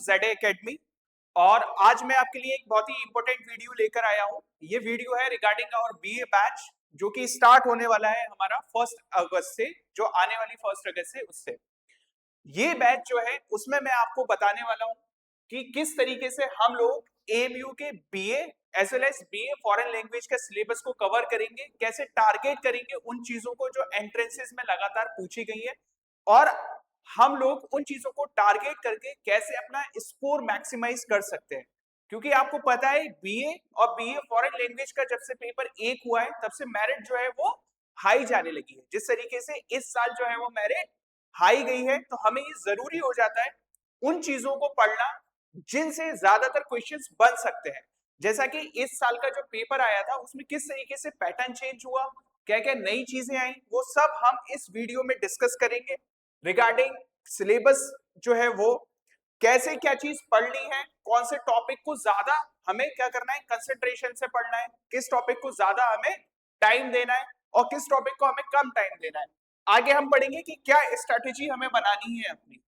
ZA academy. और आज मैं आपके लिए एक बहुत ही इंपॉर्टेंट वीडियो लेकर आया हूँ। ये वीडियो है रिगार्डिंग आवर बीए बैच, जो कि स्टार्ट होने वाला है हमारा 1 अगस्त से, जो आने वाली 1 अगस्त से उससे। ये बैच जो है उसमें मैं आपको बताने वाला हूँ कि किस तरीके से हम लोग एएमयू के BA as well as BA foreign language के सिलेबस को कवर करेंगे, कैसे टारगेट करेंगे उन चीजों को जो एंट्रेंसेस में लगातार पूछी गई है, और हम लोग उन चीजों को टारगेट करके कैसे अपना स्कोर मैक्सिमाइज कर सकते हैं। क्योंकि आपको पता है बीए और बीए फॉरेन लैंग्वेज का जब से पेपर 1 हुआ है तब से मेरिट जो है वो हाई जाने लगी है। जिस तरीके से इस साल जो है वो मेरिट हाई गई है, तो हमें ये जरूरी हो जाता है उन चीजों को पढ़ना जिनसे ज्यादातर क्वेश्चंस बन सकते हैं। जैसा कि इस साल का जो पेपर आया था उसमें किस तरीके से पैटर्न चेंज हुआ, क्या क्या नई चीजें आई, वो सब हम इस वीडियो में डिस्कस करेंगे। रिगार्डिंग सिलेबस जो है वो कैसे क्या चीज पढ़नी है, कौन से टॉपिक को ज्यादा हमें क्या करना है, कंसंट्रेशन से पढ़ना है, किस टॉपिक को ज्यादा हमें टाइम देना है और किस टॉपिक को हमें कम टाइम देना है। आगे हम पढ़ेंगे कि क्या स्ट्रेटेजी हमें बनानी है। अपनी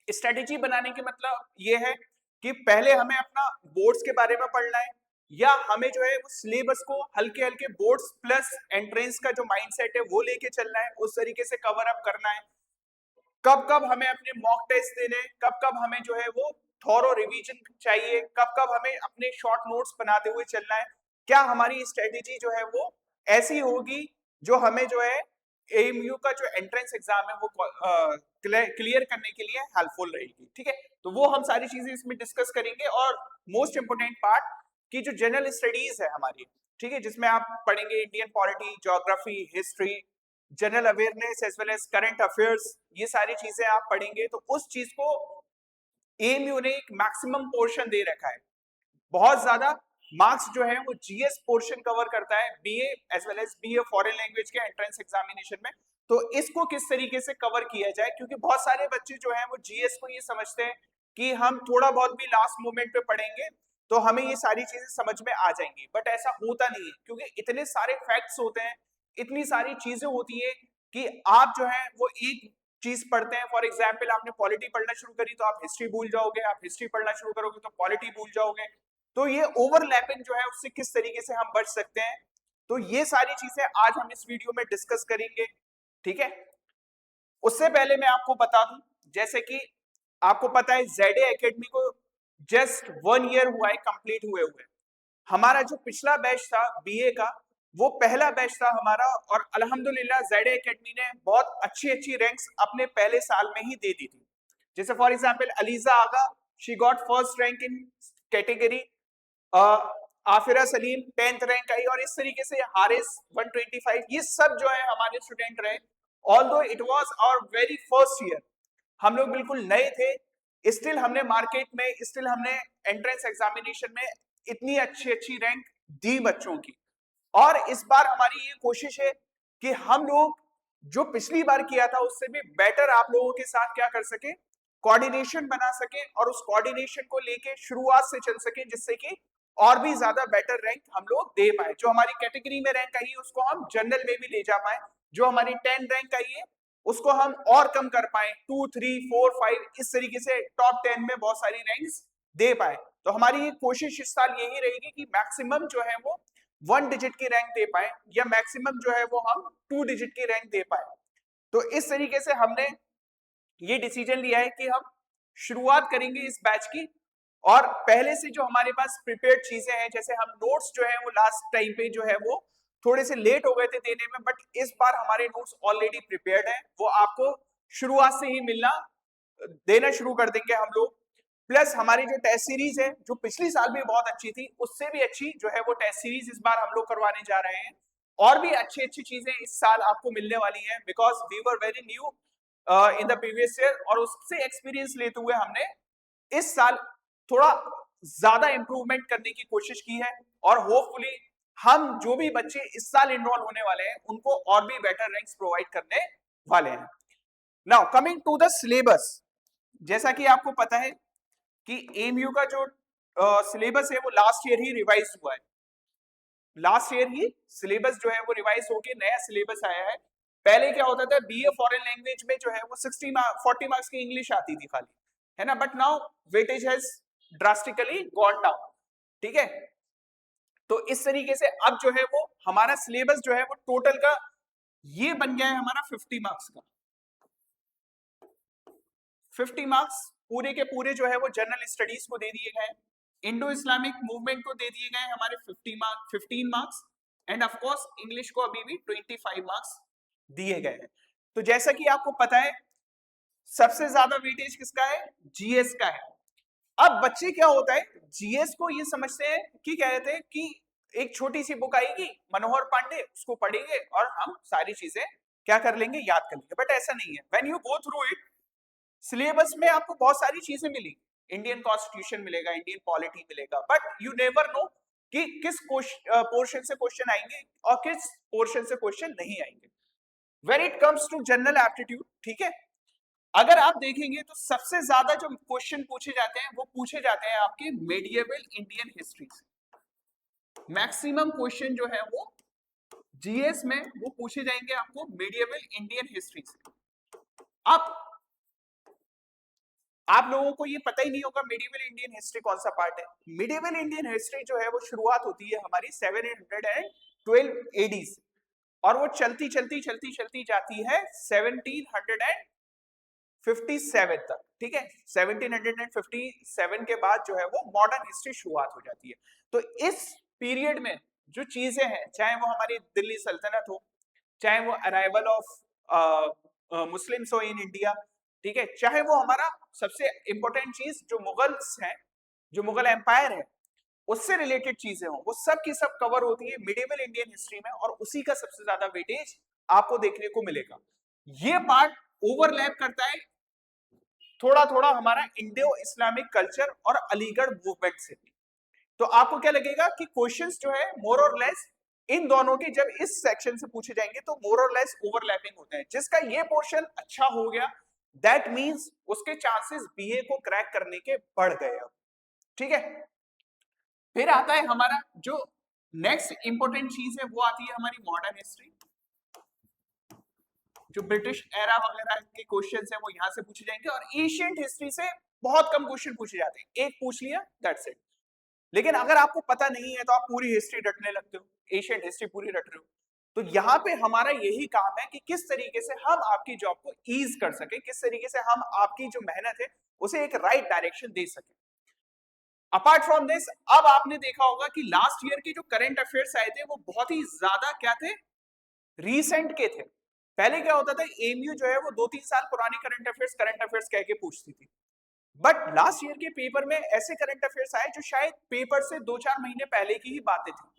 स्ट्रेटेजी बनाने के मतलब ये है कि पहले हमें अपना बोर्ड्स के बारे में पढ़ना है, या हमें जो है वो सिलेबस को हल्के हल्के बोर्ड्स प्लस एंट्रेंस का जो माइंडसेट है वो लेके चलना है, उस तरीके से कवर अप करना है। कब कब हमें अपने मॉक टेस्ट देने, कब कब हमें जो है वो थॉरो रिवीजन चाहिए, कब कब हमें अपने शॉर्ट नोट्स बनाते हुए चलना है। क्या हमारी स्ट्रेटेजी जो है वो ऐसी होगी जो हमें जो है एएमयू का जो एंट्रेंस एग्जाम है वो क्लियर करने के लिए हेल्पफुल रहेगी। ठीक है, तो वो हम सारी चीजें इसमें डिस्कस करेंगे। और मोस्ट इंपोर्टेंट पार्ट की जो जनरल स्टडीज है हमारी, ठीक है, जिसमें आप पढ़ेंगे Indian polity, geography, history, general awareness as well as current affairs, ये सारी चीजें आप पढ़ेंगे। तो उस चीज को एएमयू ने एक मैक्सिमम पोर्शन दे रखा है। बहुत ज्यादा मार्क्स जो है वो जीएस पोर्शन कवर करता है BA as well as BA foreign language के एंट्रेंस एग्जामिनेशन में। तो इसको किस तरीके से कवर किया जाए, क्योंकि बहुत सारे बच्चे जो हैं वो जीएस को ये समझते हैं कि हम थोड़ा बहुत भी लास्ट मोमेंट पे पढ़ेंगे तो हमें ये सारी चीजें समझ में आ जाएंगी, बट ऐसा होता नहीं है। क्योंकि इतने सारे फैक्ट्स होते हैं, इतनी सारी चीजें होती है कि आप जो है वो एक चीज पढ़ते हैं। फॉर एग्जाम्पल आपने पॉलिटी पढ़ना शुरू करी तो आप हिस्ट्री भूल जाओगे, आप हिस्ट्री पढ़ना शुरू करोगे तो पॉलिटी भूल जाओगे। तो ये ओवरलैपिंग जो है उससे किस तरीके से हम बच सकते हैं, तो ये सारी चीजें आज हम इस वीडियो में डिस्कस करेंगे। ठीक है, उससे पहले मैं आपको बता दूं, जैसे कि आपको पता है जेडे एकेडमी को जस्ट 1 ईयर हुआ है कंप्लीट हुए। हमारा जो पिछला बैच था बीए का वो पहला बैच था हमारा, और अल्हम्दुलिल्लाह जेडे एकेडमी ने बहुत अच्छी अच्छी रैंक्स अपने पहले साल में ही दे दी थी। जैसे for example ELISA Agha, she got first rank in category, आफिरा Salim 10th rank आई, और इस तरीके से हारिस 125, ये सब जो है हमारे स्टूडेंट रहे। Although it was our very first year, हम लोग बिल्कुल नए थे, स्टिल हमने मार्केट में, स्टिल हमने एंट्रेंस एग्जामिनेशन में इतनी अच्छी अच्छी रैंक दी बच्चों की। और इस बार हमारी ये कोशिश है कि हम लोग जो पिछली बार किया था उससे भी बेटर आप लोगों के साथ क्या कर सके, कोऑर्डिनेशन बना सके, और उस कोऑर्डिनेशन को लेके शुरुआत से चल सके, जिससे कि और भी ज्यादा बेटर रैंक हम लोग दे पाए। जो हमारी कैटेगरी में रैंक आई है उसको हम जनरल में भी ले जा पाए, जो हमारी 10 रैंक आई है उसको हम और कम कर पाए, 2, 3, 4, 5 इस तरीके से टॉप 10 में बहुत सारी रैंक्स दे पाए। तो हमारी ये कोशिश इस साल यही रहेगी कि मैक्सिमम जो है वो 1 डिजिट की रैंक दे पाए, या मैक्सिमम जो है वो हम 2 डिजिट की रैंक दे पाए। तो इस तरीके से हमने ये डिसीजन लिया है कि हम शुरुआत करेंगे इस बैच की। और पहले से जो हमारे पास प्रिपेयर्ड चीजें हैं, जैसे हम नोट्स जो है वो लास्ट टाइम पे जो है वो थोड़े से लेट हो गए थे देने में, बट इस बार हमारे नोट्स ऑलरेडी प्रिपेयर्ड हैं, वो आपको शुरुआत से ही मिलना देना शुरू कर देंगे हम लोग। प्लस हमारी जो टेस्ट सीरीज है जो पिछली साल भी बहुत अच्छी थी, उससे भी अच्छी जो है वो टेस्ट सीरीज इस बार हम लोग करवाने जा रहे हैं। और भी अच्छी अच्छी चीजें इस साल आपको मिलने वाली हैं, because we were very new in the previous year, और उससे एक्सपीरियंस लेते हुए हमने इस साल थोड़ा ज्यादा इंप्रूवमेंट करने की कोशिश की है। और होपफुली हम जो भी बच्चे इस साल इनरोल होने वाले हैं उनको और भी बेटर रैंक्स प्रोवाइड करने वाले हैं। Now coming to the syllabus, जैसा कि आपको पता है कि एएमयू का जो सिलेबस है वो लास्ट ईयर ही रिवाइज हुआ है। लास्ट ईयर ही सिलेबस जो है वो रिवाइज होके नया सिलेबस आया है। पहले क्या होता था, बीए फॉरेन लैंग्वेज में जो है वो 40 मार्क्स की इंग्लिश आती थी खाली, है ना, but now weightage has drastically gone down, ठीक है। तो इस तरीके से अब जो है वो हमारा सिलेबस जो है वो टोटल का ये बन गया है हमारा 50 मार्क्स का। 50 मार्क्स पूरे के पूरे जो है वो जनरल स्टडीज को दे दिए गए, इंडो इस्लामिक मूवमेंट को दे दिए गए हमारे 15 marks, end of course English को अभी भी 25 मार्क्स दिए गए हैं। तो जैसा कि आपको पता है सबसे ज्यादा वेटेज किसका है, जीएस का है। अब बच्चे क्या होता है, जीएस को ये समझते हैं कि कह रहे थे कि एक छोटी सी बुक आएगी मनोहर पांडे, उसको पढ़ेंगे और हम सारी चीजें क्या कर लेंगे, याद कर लेंगे, बट ऐसा नहीं है। When you go through it, syllabus में आपको बहुत सारी चीजें मिली, इंडियन कॉन्स्टिट्यूशन मिलेगा, इंडियन पॉलिटी मिलेगा, बट यू नेवर नो कि किस पोर्शन से क्वेश्चन आएंगे और किस पोर्शन से क्वेश्चन नहीं आएंगे when it comes to general aptitude, ठीक है। अगर आप देखेंगे तो सबसे ज्यादा जो क्वेश्चन पूछे जाते हैं वो पूछे जाते हैं आपके मेडिएवल इंडियन हिस्ट्री से। मैक्सिमम क्वेश्चन जो है वो जीएस में वो पूछे जाएंगे आपको मेडिएवल इंडियन हिस्ट्री से। अब आप लोगों को ये पता ही नहीं होगा मेडिएवल इंडियन हिस्ट्री कौन सा पार्ट है। मेडिएवल इंडियन हिस्ट्री जो है वो शुरुआत होती है हमारी 712 एडी से और वो चलती चलती चलती चलती जाती है 1757 तक, ठीक है। 1757 के बाद जो है वो मॉडर्न हिस्ट्री शुरुआत हो जाती है। तो इस पीरियड में जो चीजें हैं, चाहे वो हमारी दिल्ली सल्तनत हो, चाहे वो अराइवल ऑफ मुस्लिम्स हो इन इंडिया, ठीक है, चाहे वो हमारा सबसे इंपॉर्टेंट चीज जो मुगल्स हैं, जो मुगल एम्पायर है उससे रिलेटेड चीजें हो, वो सब की सब कवर होती है मिडिवल इंडियन हिस्ट्री में, और उसी का सबसे ज्यादा वेटेज आपको देखने को मिलेगा। ये पार्ट ओवरलैप करता है थोड़ा थोड़ा हमारा इंडो इस्लामिक कल्चर और अलीगढ़ मूवमेंट से। तो आपको क्या लगेगा कि क्वेश्चंस जो है मोर और लेस इन दोनों के जब इस सेक्शन से पूछे जाएंगे तो मोर और लेस ओवरलैपिंग होते हैं। जिसका ये पोर्शन अच्छा हो गया दैट मींस उसके चांसेस बीए को क्रैक करने के बढ़ गए अब, ठीक है। फिर आता है हमारा जो नेक्स्ट इंपॉर्टेंट चीज है वो आती है हमारी मॉडर्न हिस्ट्री। जो ब्रिटिश एरा वगैरह के क्वेश्चंस हैं वो यहां से पूछे जाएंगे, और एशियंट हिस्ट्री से बहुत कम क्वेश्चन पूछे जाते हैं, एक पूछ लिया दैट्स इट। लेकिन अगर आपको पता नहीं है तो आप पूरी हिस्ट्री रटने लगते हो, एशियंट हिस्ट्री पूरी रट रहे हो। तो यहाँ पे हमारा यही काम है कि किस तरीके से हम आपकी जॉब को ईज कर सके, किस तरीके से हम आपकी जो मेहनत है उसे एक राइट डायरेक्शन दे सके। अपार्ट फ्रॉम दिस, अब आपने देखा होगा कि लास्ट ईयर के जो करंट अफेयर्स आए थे वो बहुत ही ज्यादा क्या थे, रीसेंट के थे। पहले क्या होता था, एमयू जो है वो 2-3 साल पुरानी करंट अफेयर्स कह के पूछती थी, बट लास्ट ईयर के पेपर में ऐसे करंट अफेयर्स आए जो शायद पेपर से 2-4 महीने पहले की ही बातें थी।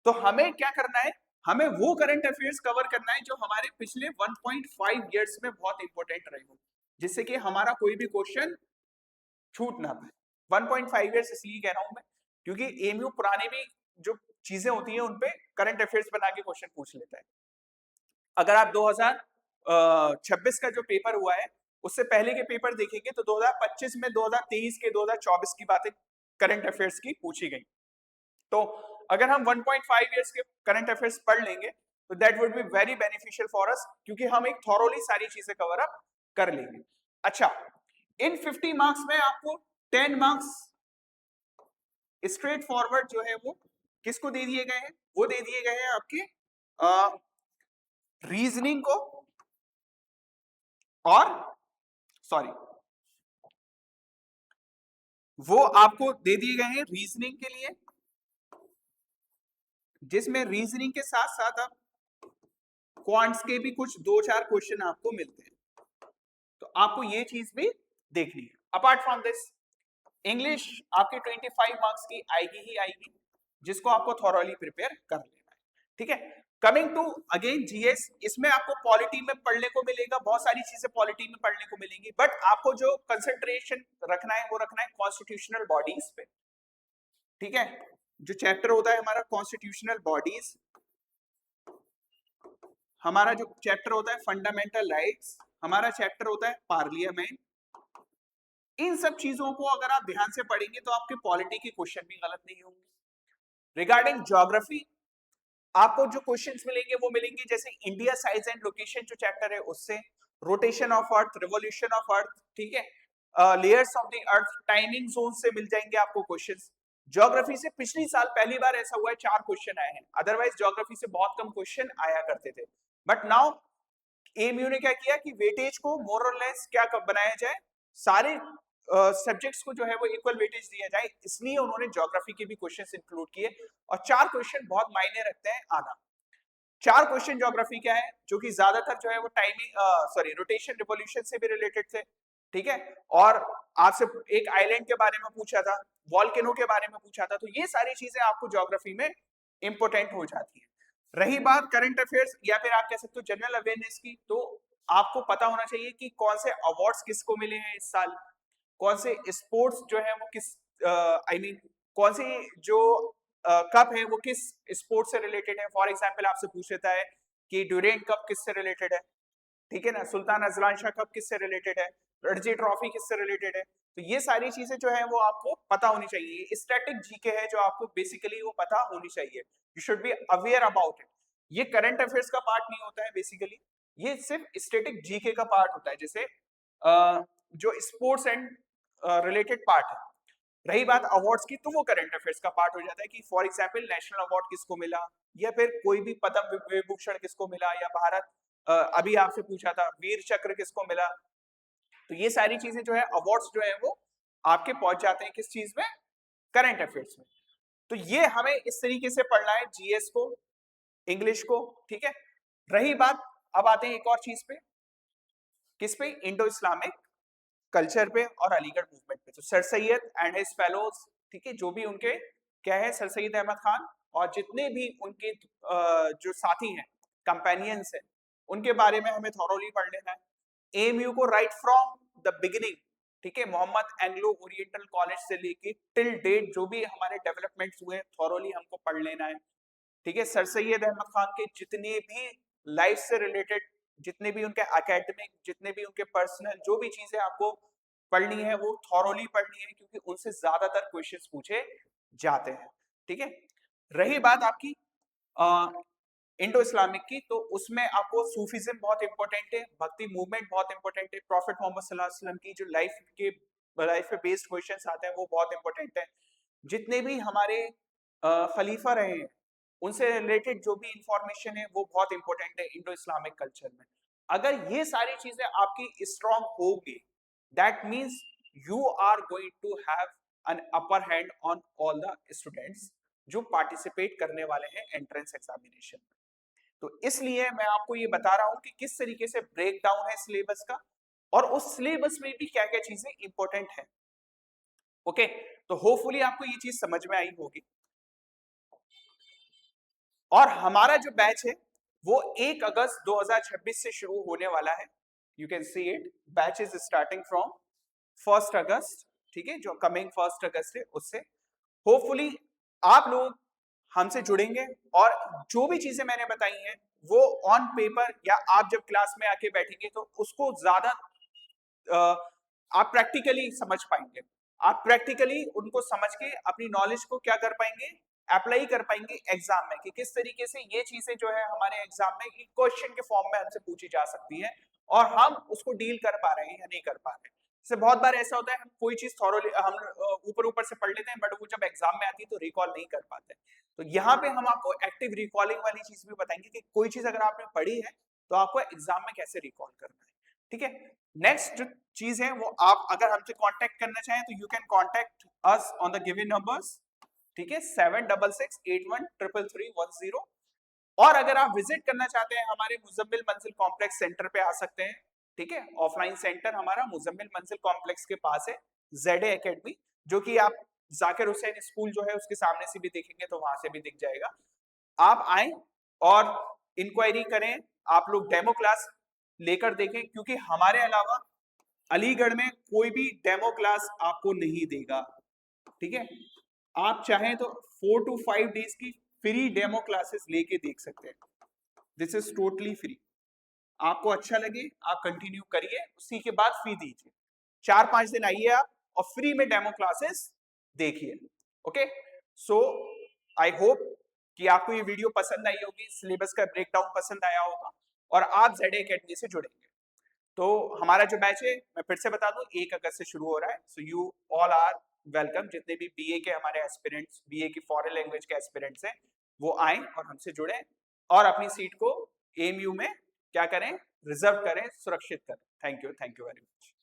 तो हमें क्या करना है, हमें वो करंट अफेयर्स कवर करना है जो हमारे पिछले 1.5 इयर्स में बहुत इंपॉर्टेंट रहे हो, जिससे कि हमारा कोई भी क्वेश्चन छूट ना पाए। 1.5 इयर्स इसलिए कह रहा हूं मैं क्योंकि एमयू पुराने भी जो चीजें होती हैं उनपे करंट अफेयर्स बना के क्वेश्चन पूछ लेता है। अगर आप 2026 का जो पेपर हुआ है उससे पहले के पेपर देखेंगे तो 2025 में 2023 के 2024 की बातें करंट अफेयर्स की पूछी गई। तो अगर हम 1.5 इयर्स के करंट अफेयर्स पढ़ लेंगे तो that would be very beneficial for us, क्योंकि हम एक थॉरोली सारी चीजें कवर अप कर लेंगे। अच्छा, इन 50 मार्क्स में आपको 10 मार्क्स स्ट्रेट फॉरवर्ड जो है वो किसको दे दिए गए हैं, वो दे दिए गए हैं आपके रीजनिंग को, और सॉरी वो आपको दे दिए गए हैं रीजनिंग के लिए, जिसमें रीजनिंग के साथ साथ आप क्वांट्स के भी कुछ 2-4 क्वेश्चन आपको मिलते हैं, तो आपको ये चीज भी देखनी है। अपार्ट फ्रॉम दिस, इंग्लिश आपके 25 मार्क्स की आएगी ही आएगी, जिसको आपको थॉरोली प्रिपेयर कर लेना है, ठीक है। कमिंग टू अगेन जीएस, इसमें आपको पॉलिटी में पढ़ने को मिलेगा, बहुत सारी चीजें पॉलिटी में पढ़ने को मिलेंगी, बट आपको जो कंसंट्रेशन रखना है वो रखना है कॉन्स्टिट्यूशनल बॉडीज पे, ठीक है। जो चैप्टर होता है हमारा कॉन्स्टिट्यूशनल बॉडीज, हमारा जो चैप्टर होता है फंडामेंटल राइट्स, हमारा चैप्टर होता है पार्लियामेंट। इन सब चीजों को अगर आप ध्यान से पढ़ेंगे तो आपके पॉलिटी के क्वेश्चन भी गलत नहीं होंगे। रिगार्डिंग ज्योग्राफी, आपको जो क्वेश्चंस मिलेंगे वो मिलेंगे जैसे इंडिया साइज एंड लोकेशन जो चैप्टर है उससे, rotation of earth, revolution of earth, ठीक है, layers of the earth, timing zone से मिल जाएंगे आपको क्वेश्चंस। ज्योग्राफी से पिछली साल पहली बार ऐसा हुआ है 4 क्वेश्चन आए हैं, अदरवाइज ज्योग्राफी से बहुत कम क्वेश्चन आया करते थे। बट नाउ एमयू ने क्या किया कि वेटेज को मोर और लेस क्या बनाया जाए, सारे सब्जेक्ट्स को जो है वो इक्वल वेटेज दिया जाए, इसलिए उन्होंने ज्योग्राफी के भी क्वेश्चंस इंक्लूड किए। और 4 क्वेश्चन बहुत मायने रखते हैं आना। 4 क्वेश्चन ज्योग्राफी क्या है, जो कि ज्यादातर जो है वो टाइमिंग रोटेशन रिवोल्यूशन से भी रिलेटेड थे, ठीक है। और आपसे एक आइलैंड के बारे में पूछा था, वॉल्केनो के बारे में पूछा था, तो ये सारी चीजें आपको ज्योग्राफी में इंपॉर्टेंट हो जाती है। रही बात करंट अफेयर्स या फिर आप कह सकते हो जनरल अवेयरनेस की, तो आपको पता होना चाहिए कि कौन से अवार्ड्स किसको मिले हैं इस साल, कौन से स्पोर्ट्स जो है वो किस आई मीन कौन सी जो कप है वो किस स्पोर्ट से रिलेटेड है। फॉर एग्जांपल आपसे पूछ लेता है कि ड्यूरेंट कप किससे रिलेटेड है, ठीक है ना, सुल्तान अजलान शाह कप किससे रिलेटेड है, रणजी ट्रॉफी किससे रिलेटेड है। तो ये सारी चीजें जो है वो आपको पता होनी चाहिए। स्टैटिक जीके है जो आपको बेसिकली वो पता होनी चाहिए, you should be aware about it. ये करंट अफेयर्स का पार्ट नहीं होता है बेसिकली, ये सिर्फ स्टैटिक जीके का पार्ट होता है, जैसे जो स्पोर्ट्स एंड रिलेटेड पार्ट है। रही बात अवार्ड्स की, तो वो करंट अफेयर्स का पार्ट हो जाता है कि फॉर एग्जांपल नेशनल अवार्ड किसको मिला, या फिर कोई भी पद्म विभूषण किसको मिला, या भारत अभी आपसे पूछा था वीर चक्र किसको मिला। तो ये सारी चीजें जो है अवार्ड्स जो है वो आपके पहुंच जाते हैं किस चीज में, करंट अफेयर्स में। तो ये हमें इस तरीके से पढ़ना है जीएस को, इंग्लिश को, ठीक है। रही बात, अब आते हैं एक और चीज पे, किस पे, इंडो इस्लामिक कल्चर पे और अलीगढ़ मूवमेंट पे। तो sir Syed and his fellows, ठीक है, जो भी उनके क्या है, सर सैयद अहमद खान और जितने भी उनके जो साथी हैं, कंपेनियंस हैं, उनके बारे में हमें थॉरोली पढ़ लेना है। एएमयू को राइट फ्रॉम द बिगिनिंग, ठीक है, मोहम्मद एंग्लो ओरिएंटल कॉलेज से लेके टिल डेट जो भी हमारे डेवलपमेंट्स हुए थॉरोली हमको पढ़ लेना है, ठीक है। सर सैयद अहमद खान के जितने भी लाइफ से रिलेटेड, जितने भी उनके एकेडमिक, जितने भी उनके पर्सनल जो भी चीजें आपको पढ़नी है वो थॉरोली पढ़नी है, क्योंकि उनसे ज्यादातर क्वेश्चंस पूछे जाते हैं, ठीक है। रही बात आपकी इंडो इस्लामिक की, तो उसमें आपको सूफीज्म बहुत इंपॉर्टेंट है, भक्ति मूवमेंट बहुत इंपॉर्टेंट है, प्रॉफिट मोहम्मद सल्लल्लाहु अलैहि वसल्लम की जो लाइफ पे बेस्ड क्वेश्चंस आते हैं वो बहुत इंपॉर्टेंट है। जितने भी हमारे खलीफा रहे हैं उनसे रिलेटेड जो भी इंफॉर्मेशन है वो बहुत इंपॉर्टेंट है इंडो इस्लामिक कल्चर में। अगर ये सारी चीजें आपकी स्ट्रांग होगी, that means you are going to have an upper hand on all the students जो पार्टिसिपेट करने वाले हैं एंट्रेंस एग्जामिनेशन में। तो इसलिए मैं आपको ये बता रहा हूं कि किस तरीके से ब्रेक डाउन है सिलेबस का, और उस सिलेबस में भी क्या क्या चीजें इंपॉर्टेंट है। ओके, तो होपफुली आपको ये चीज समझ में आई होगी। और हमारा जो बैच है वो 1 अगस्त 2026 से शुरू होने वाला है। You can see it, batch is starting from 1 अगस्त, ठीक है, जो कमिंग 1 अगस्त है उससे। होपफुली आप लोग हमसे जुड़ेंगे और जो भी चीजें मैंने बताई हैं वो ऑन पेपर या आप जब क्लास में आके बैठेंगे तो उसको ज्यादा आप प्रैक्टिकली समझ पाएंगे। आप प्रैक्टिकली उनको समझ के अपनी नॉलेज को क्या कर पाएंगे, अप्लाई कर पाएंगे एग्जाम में, कि किस तरीके से ये चीजें जो है हमारे एग्जाम में क्वेश्चन के फॉर्म में हमसे पूछी जा सकती है और हम उसको डील कर पा रहे हैं या नहीं कर पा रहे हैं। से बहुत बार ऐसा होता है हम कोई चीज थॉरोली हम ऊपर ऊपर से पढ़ लेते हैं, बट वो जब एग्जाम में आती है तो रिकॉल नहीं कर पाते। तो यहाँ पे हम आपको एक्टिव रिकॉलिंग वाली चीज भी बताएंगे कि कोई चीज अगर आपने पढ़ी है तो आपको एग्जाम में कैसे रिकॉल करना है, ठीक है। नेक्स्ट जो चीज है वो, आप अगर हमसे कांटेक्ट करना चाहें तो you can contact us on the given numbers, ठीक है, 7668133310। और अगर आप विजिट करना चाहते हैं हमारे मुजम्मिल मंजिल कॉम्प्लेक्स सेंटर पे आ सकते हैं, ठीक है। ऑफलाइन सेंटर हमारा मुजम्मिल मंजिल कॉम्प्लेक्स के पास है, जेडे एकेडमी, जो कि आप जाकिर हुसैन स्कूल जो है उसके सामने से भी देखेंगे तो वहां से भी दिख जाएगा। आप आए और इंक्वायरी करें, आप लोग डेमो क्लास लेकर देखें, क्योंकि हमारे अलावा अलीगढ़ में कोई भी डेमो क्लास आपको नहीं देगा, ठीक है। आप चाहें तो 4 to 5 डेज की फ्री डेमो क्लासेस लेके देख सकते हैं, दिस इज टोटली फ्री। आपको अच्छा लगे आप कंटिन्यू करिए, उसी के बाद फी दीजिए। 4-5 दिन आइए आप और फ्री में डेमो क्लासेस देखिए। ओके, सो आई होप कि आपको ये वीडियो पसंद आई होगी, सिलेबस का ब्रेकडाउन पसंद आया होगा और आप जेडे एकेडमी से जुड़ेंगे। तो हमारा जो बैच है मैं फिर से बता दूं 1 अगस्त से शुरू हो रहा है। So you all are welcome. जितने भी बीए के हमारे एस्पिरेंट्स, बीए की फॉरेन लैंग्वेज के एस्पिरेंट्स हैं, वो आए और हमसे जुड़े और अपनी सीट को एएमयू में क्या करें, रिजर्व करें, सुरक्षित करें। Thank you very much.